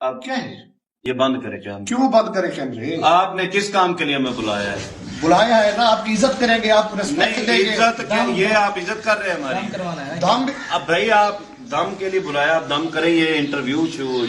अब क्या है? ये बंद करे कैमरे। क्यों बंद करे कैमरे? आपने किस काम के लिए हमें बुलाया है? बुलाया है ना, आपकी इज्जत करेंगे, आपको रिस्पेक्ट नहीं, देंगे। इज्जत क्या? ये आप इज्जत कर रहे हैं हमारी। दम अब भाई आप दम के लिए बुलाया, आप दम करें, ये इंटरव्यू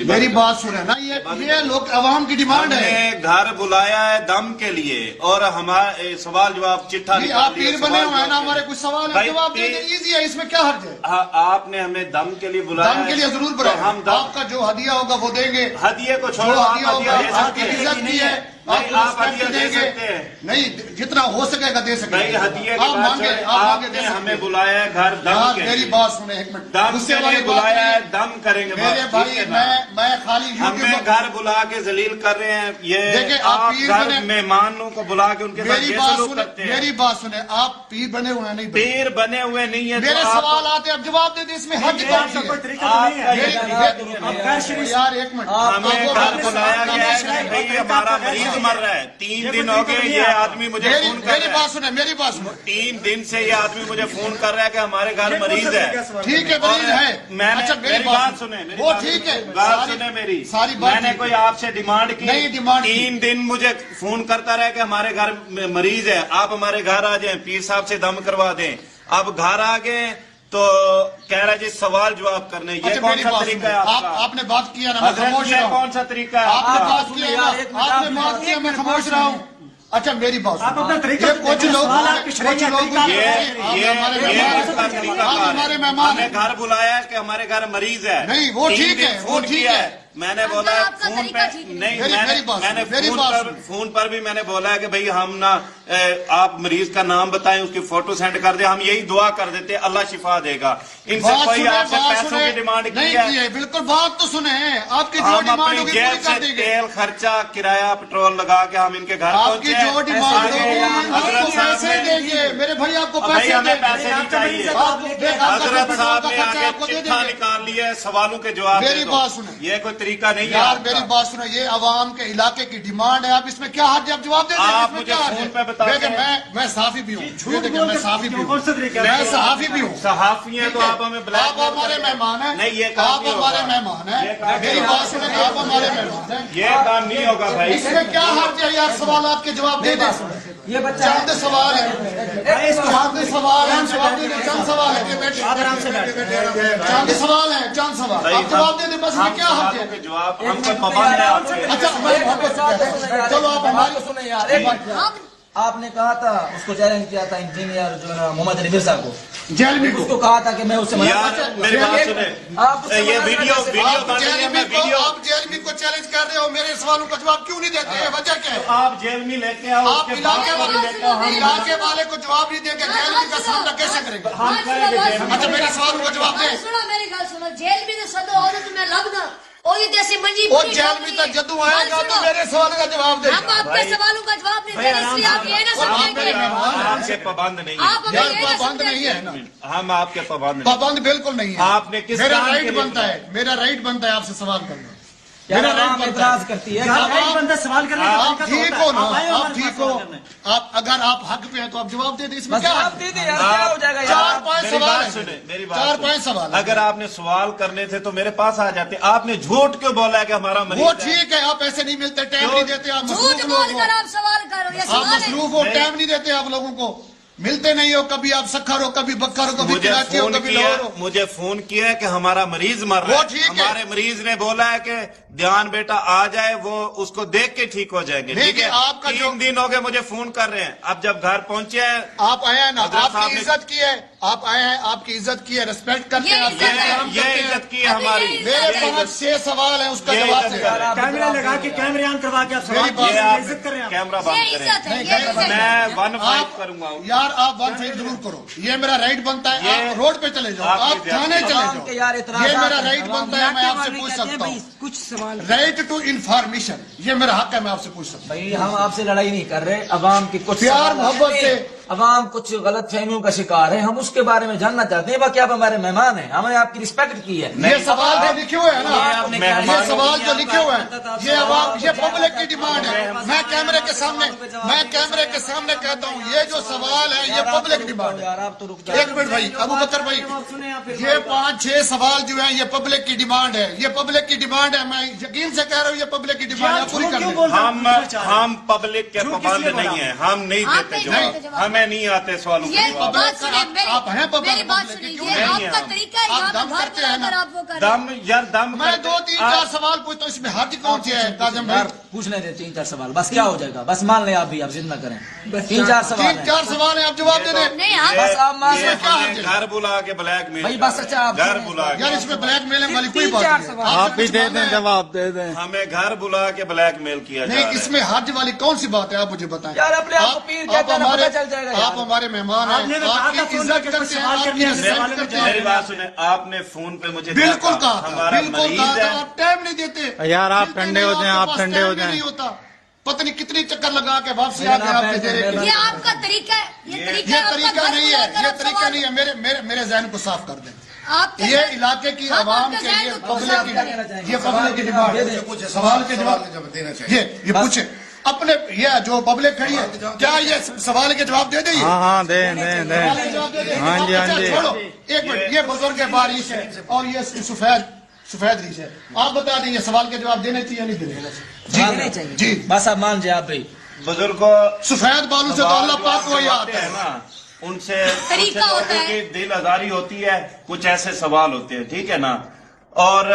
मेरी बात सुने ना, ये लोग अवाम की डिमांड है। हमने घर बुलाया है दम के लिए और हमारे सवाल जवाब चिट्ठा नहीं, आप पीर बने हुए हैं ना, हमारे कुछ सवाल है भाई, जवाब दे दें, इजी है, इसमें क्या हर्ज है? आपने हमें दम के लिए बुलाया दम के लिए जरूर बुलाया, हम आपका जो हदिया होगा वो देंगे। हदिये को जो छोड़ो, आप हदिया होगा हदिया दे आपकी सकते इज्जत हैं। की है, नहीं, आप आप हदिया दे देंगे। सकते हैं। नहीं, जितना हो सकेगा दे भाई सकेंगे। हदिये आप की बात मांगे, छोड़ें, आप मांगे आपने दे हमें सकते। बुलाया है घर दम यार के मेरी लिए। बात सुने एक मिनट, दम गुस्से के वाली लिए बात बुलाया है, नहीं। दम करेंगे मेरे बात, भाई ठीक है ना? मैं खाली हमें यूट्यूब घर बुला के जलील कर रहे हैं, ये देखिए, आप आप पीर घर बने- मेहमानों को बुला के उनके साथ मेरी ये बात सलूक सुने, करते हैं। मेरी बात सुने, आप पीर बने हुए हैं नहीं बने। पीर बने हुए नहीं है मेरे तो आप- सवाल आते अब जवाब दे दे, इसमें हद कौन सी है? यार एक मिनट, हमें घर बुलाया गया है कि भाई हमारा मरीज मर रहा है। 3 दिन हो गए ये आदमी मुझे फोन कर मेरी रहा बात सुने, मेरी बात सुने। है। 3 दिन से ये आदमी मुझे फोन कर रहा है कि हमारे घर मरीज है। ठीक है, मरीज है। मैंने अच्छा मेरी बात सुने, मेरी वो बात ठीक है, बात सुने मेरी सारी बात मैंने ठीक कोई है। आपसे डिमांड की नहीं, डिमांड की। 3 दिन मुझे फोन करता रहा कि हमारे घर में मरीज है, आप हमारे घर आ जाएं, पीर साहब से दम करवा दें। अब घर आ गए तो कह रहा है जी सवाल जवाब करने, ये अच्छा, कौन मेरी सा बात तरीका है सुने। आपका? आपने बात किया ना, मैं हजरत, खामोश ये रहा हूँ। कौन सा तरीका है आपने आपका? बात किया ना, आपने बात किया, मैं खामोश रहा हूँ। अच्छा मेरी बात आप अपना सुनो, तरीका ये बताइए, कुछ लोग सवाल आपके कुछ शरीयत लोग तरीका ये हमारे इसका तरीका मेहमान, आप हमारे मेहमान हमें हैं। घर बुलाया है कि हमारे घर मरीज है। नहीं, वो 3 ठीक दिन है, वो फोन ठीक किया है। मैंने बोला आपका फोन तरीका पे ठीक नहीं। नहीं, मेरी बात मैंने सुनो, मेरी फोन बात पर सुनो। फोन पर भी मैंने बोला है कि भाई हम ना आप मरीज का नाम बताएं, उसकी फोटो सेंड कर दे, हम यही दुआ कर देते हैं, अल्लाह शिफा देगा। इनसे बात कोई सुने, आपसे बात पैसों सुने, की डिमांड की नहीं है? की है, बिल्कुल बात तो सुने, आपकी जो हम डिमांड अपनी होगी जेब पूरी से कर देंगे। तेल खर्चा, किराया, पेट्रोल लगा के हम इनके घर आपकी पहुंचे। जो डिमांड होगी आपको हजरत साहब पैसे ने- देंगे, मेरे भाई आपको भाई पैसे हमें देंगे। पैसे नहीं चाहिए। हजरत साहब ने आके चिट्ठा निकाल लिया है, सवालों के जवाब मेरी दे दो। बात सुने। ये कोई तरीका नहीं है यार आपका। मेरी बात सुनो, ये अवाम के इलाके की डिमांड है, आप इसमें क्या हर्ज है? आप जवाब दे दें, आप इसमें मुझे क्या हर्ज फोन है? पे बता देखिए, दें। मैं सहाफी भी हूँ, ये देखिए, मैं सहाफी भी कौन सा हूँ, तरीका है? मैं सहाफी भी हूँ। सहाफी हैं तो आप हमें आप ब्लैक हमारे मेहमान हैं, नहीं, ये काम आप नहीं हमारे होगा। मेहमान ये हैं, काम मेरी नहीं बात होगा। सुने, आप हमारे मेहमान हैं। ये काम नहीं होगा भाई। इसमें क्या हर्ज है यार? सवाल के जवाब दे दें। ये बच्चा चंद सवाल है, चंद सवाल है, जवाब दे दें, चंद सवाल है, आराम से बैठ चंद सवाल है, चंद सवाल, भाई, आप जवाब दे दें, बस इसमें क्या हर्ज सवालों के है? जवाब हम कोई पाबंद है आपसे। अच्छा चलो आप हमारी सुने यार, आपने कहा था उसको चैलेंज किया था इंजीनियर जो है ना मोहम्मद अली मिर्जा को, जेल में उसको कहा था कि मैं उससे यार मेरी बात सुने, आप उससे ये मना वीडियो कैसे- वीडियो आप बन रही है, मैं वीडियो आप जेएलबी को चैलेंज कर रहे हो, मेरे सवालों का जवाब क्यों नहीं देते हैं? वजह क्या है? आप जेल में लेके आओ, आप उसके इलाके बाद वाले लेके आओ, हम इलाके वाले को जवाब नहीं देंगे, जेएलबी का सामना कैसे करेंगे? हम करेंगे जेल में। अच्छा मेरे सवालों का जवाब दे। सुनो मेरी गल सुनो, जेल में तो सदो और तुम्हें लगना और जैसे मंजी वो पूरी जेल ठोकनी में है। तक जदू आएगा बात तो सुनो, मेरे सवाल का जवाब दे। हम आपके सवालों का जवाब नहीं दे रहे, इसलिए आप ये ना समझेंगे आपके पाबंद नहीं है। आप हमें यार ये ना पाबंद नहीं है ना, हम आपके पाबंद नहीं। पाबंद बिल्कुल नहीं है। आपने किस मेरा काम के राइट लिए बनता है, मेरा राइट बनता है आपसे सवाल करना, यार मेरा राइट आवाम बनता एतराज है। करती है। यार एक बंदा सवाल करने का आप तरीका तो ठीक होता हो है। ना, आए आप हमारे ठीक पास हो, सवाल करने। आप अगर आप हक पे हैं तो आप जवाब दे दें, इसमें बस क्या आप है? दे दे यार, क्या हो जाएगा चार यार? पांच मेरी सवाल बात है, सुने, मेरी बात चार सुने। पांच सवाल है। अगर आपने सवाल करने थे तो मेरे पास आ जाते। आपने झूठ क्यों बोला है कि हमारा वो मरीज है? ठीक है, आप ऐसे नहीं मिलते, टाइम क्यों? नहीं देते, आप झूठ मसरूफ बोल लोग कर हो, आप सवाल करो, ये आप सवाल है। मसरूफ हो, नहीं। टाइम नहीं देते आप लोगों को, मिलते नहीं हो, कभी आप सखर हो, कभी बक्कर हो, कभी मुझे कराची हो, फोन कभी किया, लाहौर हो। मुझे फोन किया है कि हमारा मरीज मर रहा वो है। ठीक है। हमारे मरीज ने बोला है कि ध्यान बेटा आ जाए, वो उसको देख के ठीक हो जाएंगे। नहीं, ठीक है, आपका जो- 3 दिन हो गए मुझे फोन कर रहे हैं। अब जब घर पहुंचे हैं, आप आए हैं ना, हजरत साहब आपकी ने- इज्जत की है, आप आए हैं, आपकी इज्जत की है, रिस्पेक्ट करते ये हैं, आपसे इज्जत है। एहतराम ये करते हैं। इज्जत की है हमारी। मेरे पास 6 सवाल है, उसका ये जवाब इज्जत दे। कर रहे हैं। कैमरा लगा के कैमरे ऑन करवा के आप सवाल मेरी बात- कीजिए, ये आप इज्जत कर रहे हैं आप। कैमरा ये बंद इज्जत है, करें। ये इज्जत है। मैं 1 आप करूंगा। यार आप 1 फाइट जरूर करो, ये मेरा राइट बनता है। ये- आप रोड पे चले जाओ, आपकी आप थाने चले आवाम के यार जाओ, इतराज़ात ये मेरा हैं। राइट बनता है, मैं आपसे पूछ सकता हूँ। कुछ सवाल राइट टू इंफॉर्मेशन, ये मेरा हक है, मैं आपसे पूछ सकता हूँ। भाई हम आपसे लड़ाई नहीं कर रहे, अवाम की कुछ प्यार सवाल- मोहब्बत से عوام کچھ غلط فہمیوں کا شکار ہے، ہم اس کے بارے میں جاننا چاہتے ہیں، باقی آپ ہمارے مہمان ہیں، ہم نے آپ کی رسپیکٹ کی ہے۔ یہ سوال جو لکھے ہوئے ہیں نا، آپ نے یہ سوال جو لکھے ہوئے ہیں، یہ عوام، یہ پبلک کی ڈیمانڈ ہے۔ میں کیمرے کے سامنے کہتا ہوں، یہ جو سوال ہے یہ پبلک ڈیمانڈ ہے۔ یار آپ تو رک جائیں۔ ایک منٹ بھائی، ابو بکر بھائی، یہ 5-6 سوال جو ہیں یہ پبلک کی ڈیمانڈ ہے، یہ پبلک کی ڈیمانڈ ہے، میں یقین سے کہہ رہا ہوں یہ پبلک کی ڈیمانڈ ہے، پوری کر دیں۔ ہم پبلک کے پابند نہیں ہیں، ہم نہیں دیتے جواب، ہمیں نہیں آتے سوالوں کے یہ جواب۔ بات سنیں، آپ ہیں پبلک، میری بات سنیں، کیوں یہ نہیں آپ کا طریقہ ہے، آپ یہاں دم پہ گھر کرتے ہیں بلا کر نا۔ آپ وہ کر رہے ہیں۔ دم یار دم میں 2-3-4 سوال پوچھتا ہوں، اس میں حرج کون سی ہے کاظم بھائی؟ یار پوچھنے دیں 3-4 سوال، بس کیا ہو جائے گا، بس مان لیں آپ بھی، آپ ضد نہ کریں، 3-4 سوال ہیں 3-4 سوال ہیں، آپ جواب دے دیں۔ نہیں آپ بس آپ مان یہ لیں۔ ہمیں گھر بلا کے بلیک میل بھائی بس اچھا آپ گھر بلا یار کے اس میں بلیک میلنگ والی کوئی بات 3-4 نہیں ہے۔ سوال۔ آپ بھی دے دیں جواب۔ ہمیں گھر بلا کے بلیک میل کیا جا رہا نہیں، اس ہے۔ میں حرج والی کون سی بات ہے آپ مجھے بتائیں۔ یار اپنے آپ کو پیر کہتے ہیں نا، پتہ چل جائے گا یار۔ آپ ہمارے مہمان آپ نے ہیں، تو کہا آپ تھا کی فون عزت کر کے کرتے کچھ ہیں، سوال آپ کی کرنے ہیں، رسپیکٹ سوال کرتے میری ہیں۔ بات سنیں، آپ نے فون پہ مجھے بالکل کہا کہا تھا، ہمارا بالکل مریض کہا تھا، ہے۔ آپ ٹائم نہیں دیتے یار آپ ٹھنڈے ہو جائیں، آپ ٹھنڈے ہو جائیں۔ پتہ نہیں کتنی چکر لگا کے واپسی آ کے آپ کے دے رہے ہیں۔ یہ آپ کا طریقہ ہے، یہ طریقہ یہ آپ کا طریقہ گھر نہیں بلا ہے، کر یہ آپ طریقہ سوال- نہیں ہے، میرے ذہن کو صاف کر دیں۔ آپ کے یہ علاقے کی ہم عوام آپ کے کے لیے ذہن کو پبلک صاف کی کریں۔ یہ پبلک کی ڈیمانڈ ہے۔ سوال کے جواب یہ پوچھیں اپنے، یہ جو پبلک کھڑی ہے کیا یہ سوال کے جواب دے دیں؟ ہاں دیں دیں دیں۔ ہاں جی ہاں جی۔ چھوڑو ایک منٹ، یہ بزرگ بارش ہے اور یہ سفید ریش ہے، آپ بتا دیں یہ سوال کے جواب دینے چاہیے یا نہیں دینے ماننے چاہیے جی بس آپ مان جائیں آپ بھی۔ بزرگوں سفید بالوں سے تو اللہ پاک کو ہی آتا ہے نا، ان سے طریقہ کچھ ہوتا لوگوں ہے۔ کی دل آزاری ہوتی ہے، کچھ ایسے سوال ہوتے ہیں، ٹھیک ہے نا، اور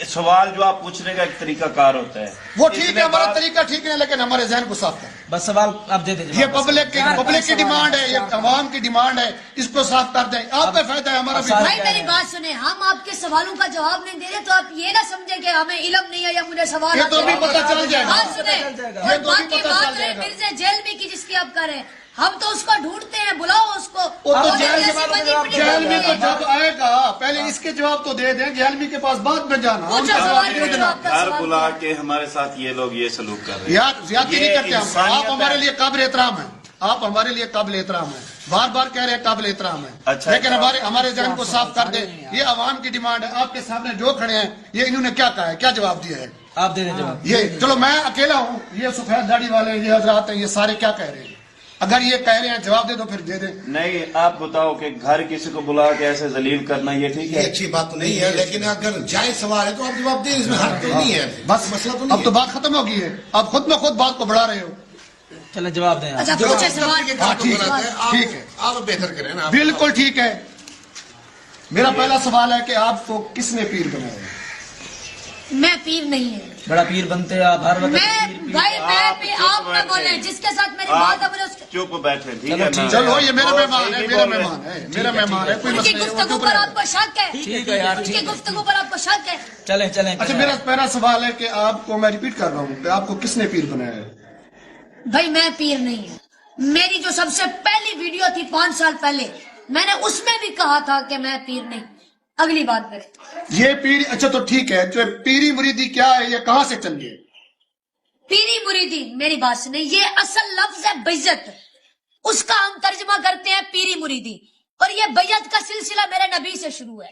سوال جو آپ پوچھنے کا ایک طریقہ کار ہوتا ہے وہ ٹھیک ہے، ہمارا طریقہ ٹھیک ہے، لیکن ہمارے ذہن کو صاف کریں۔ بس سوال آپ دے دیں یہ پبلک کی ڈیمانڈ ہے، یہ عوام کی ڈیمانڈ ہے، اس کو صاف کر دیں، آپ کا فائدہ ہے، ہمارا بھی اب بھائی میری بات سنیں، ہم آپ کے سوالوں کا جواب نہیں دے رہے تو آپ یہ نہ سمجھیں کہ ہمیں علم نہیں ہے یا مجھے سوال یہ تو آتے بھی ہیں۔ پتہ چل جائے گا۔ بات سنیں، یہ اور تو بھی باقی پتہ بات چل رہے جائے گا۔ مرزا جیل میں کی جس کی آپ کر رہے ہیں، ہم تو اس کو ڈھونڈتے ہیں، بلاؤ اس کو۔ وہ تو اور جیل ایسے کے بعد بنی جواب پڑی جیل میں ہوتی تو ہے۔ جب آئے گا پہلے اس کے جواب تو دے دیں، جیلمی کے پاس بعد میں جانا۔ پوچھو سوال پوچھو، آپ کا گھر سوال بلا کیا ہے؟ کے ہمارے ساتھ یہ لوگ یہ سلوک کر رہے ہیں۔ یار زیادتی نہیں یہ کرتے ہم، انسانیت آپ ہمارے ہے۔ لیے قابل احترام ہیں، آپ ہمارے لیے قابل احترام ہیں، بار بار کہہ رہے ہیں قابل احترام ہے، اچھا، لیکن ہمارے ذہن کو صاف کر دیں۔ یہ عوام کی ڈیمانڈ ہے، آپ کے سامنے جو کھڑے ہیں یہ انہوں نے کیا کہا ہے، کیا جواب دیا ہے؟ آپ دے دیں جواب۔ یہ چلو میں اکیلا ہوں، یہ سفید داڑھی والے یہ حضرات ہیں، یہ سارے کیا کہہ رہے ہیں؟ اگر یہ کہہ رہے ہیں جواب دے دو پھر دے دیں۔ نہیں، آپ بتاؤ کہ گھر کسی کو بلا کے ایسے ذلیل کرنا یہ ٹھیک یہ ہے؟ اچھی بات تو نہیں ہے، لیکن اگر جائز سوال ہے تو آپ جواب دیں، اس میں حرج تو نہیں ہے، بس مسئلہ تو اب نہیں تو ہے۔ بات ختم ہو گئی ہے، آپ خود میں خود بات کو بڑھا رہے ہو۔ چلیں جواب دیں آپ۔ اچھا پوچھے سوال۔ ہاں ٹھیک ہے، ٹھیک ہے، آپ بہتر کریں نا۔ بالکل ٹھیک ہے۔ میرا پہلا سوال ہے کہ آپ کو کس نے پیر بنایا؟ میں پیر نہیں ہے، بڑا پیر بنتے ہیں آپ ہر وقت۔ میں بھائی میں پیر، آپ نہ بولیں، جس کے ساتھ میری بات ہے مجھے اس کے چپ بیٹھے، ٹھیک ہے چلو نا؟ ٹھیک ہے۔ چلو یہ میرا وہ مہمان صحیح ہے، نہیں میرا بول رہے۔ مہمان ہے، میرا مہمان ہے، کوئی ان کی مسئلہ نہیں، وہ گفتگو چپ پر رہے۔ آپ کو شک ہے؟ ٹھیک ہے یار، ان کی ٹھیک ہے۔ گفتگو پر آپ کو شک ہے؟ چلیں چلیں۔ اچھا میرا پہلا سوال ہے کہ آپ کو میں ریپیٹ کر رہا ہوں کہ آپ کو کس نے پیر بنایا ہے؟ بھائی میں پیر نہیں ہوں، میری جو سب سے پہلی ویڈیو تھی 5 سال پہلے، میں نے اس میں بھی کہا تھا کہ میں پیر نہیں۔ اگلی بات کریں۔ یہ پیر، اچھا تو ٹھیک ہے، جو پیری مریدی کیا ہے، یہ کہاں سے چل گئے؟ پیری مریدی، میری بات سنیں، یہ اصل لفظ ہے بیعت، اس کا ہم ترجمہ کرتے ہیں پیری مریدی، اور یہ بیعت کا سلسلہ میرے نبی سے شروع ہے،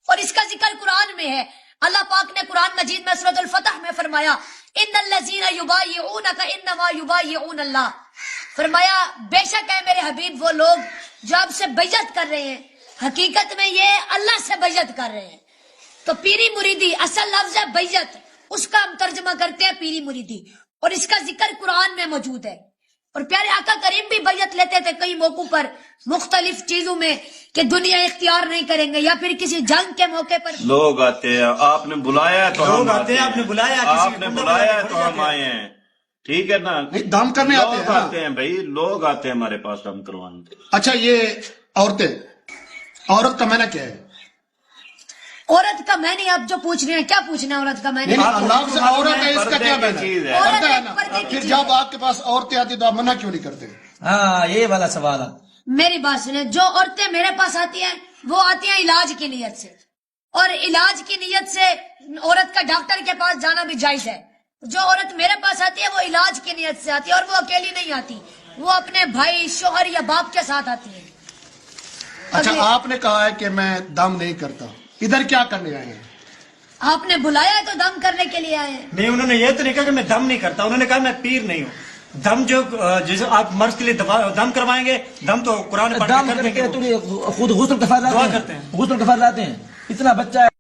اور اس کا ذکر قرآن میں ہے۔ اللہ پاک نے قرآن مجید میں سورۃ الفتح میں فرمایا ان الذین یبایعونک انما یبایعون اللہ، فرمایا بے شک ہے میرے حبیب وہ لوگ جو آپ سے بیعت کر رہے ہیں، حقیقت میں یہ اللہ سے بیعت کر رہے ہیں۔ تو پیری مریدی اصل لفظ ہے بیعت، اس کا ہم ترجمہ کرتے ہیں پیری مریدی، اور اس کا ذکر قرآن میں موجود ہے، اور پیارے آقا کریم بھی بیعت لیتے تھے کئی موقعوں پر، مختلف چیزوں میں، کہ دنیا اختیار نہیں کریں گے، یا پھر کسی جنگ کے موقع پر۔ لوگ آتے ہیں، آپ نے بلایا تو ہم لوگ آتے ہیں، آپ نے بلایا، کسی آپ نے بندہ بلایا بلایا تو ہم آئے ہیں، ٹھیک ہے نا؟ نہیں، دم کرنے آتے لوگ ہیں نا۔ آتے ہیں بھائی، لوگ آتے ہیں ہمارے پاس دم کروانے۔ اچھا یہ عورتیں، عورت کا معنی کیا ہے؟ عورت کا میں نہیں، آپ جو پوچھ رہے ہیں کیا پوچھنا ہے عورت کا میں نے؟ نہیں لفظ عورت ہے، اس کا کیا پردے کی معنی چیز ہے؟ ہے۔ پردہ ہے نا، پردے کی پھر چیز جب ہے۔ آپ کے پاس عورتیں آتی تو آپ منع کیوں نہیں کرتے؟ ہاں یہ والا سوال ہے۔ میری بات سنیں، جو عورتیں میرے پاس آتی ہیں وہ آتی ہیں علاج کی نیت سے، اور علاج کی نیت سے عورت کا ڈاکٹر کے پاس جانا بھی جائز ہے۔ جو عورت میرے پاس آتی ہے وہ علاج کی نیت سے آتی ہے، اور وہ اکیلی نہیں آتی، वो अपने भाई शोहर या बाप के साथ आती है। अच्छा अभी आपने कहा है कि मैं दम नहीं करता, इधर क्या करने आए हैं? आपने बुलाया है तो दम करने के लिए आए हैं। नहीं, उन्होंने ये तो नहीं कहा कि मैं दम नहीं करता, उन्होंने कहा मैं पीर नहीं हूँ। दम जो जैसे आप मर्ज के लिए दम करवाएंगे, दम तो कुरान पढ़ के दम कर करके देंगे वो। तो खुद गुस्ल के दुआ फायदा करते हैं। गुस्ल के फायदा आते हैं। इतना बच्चा है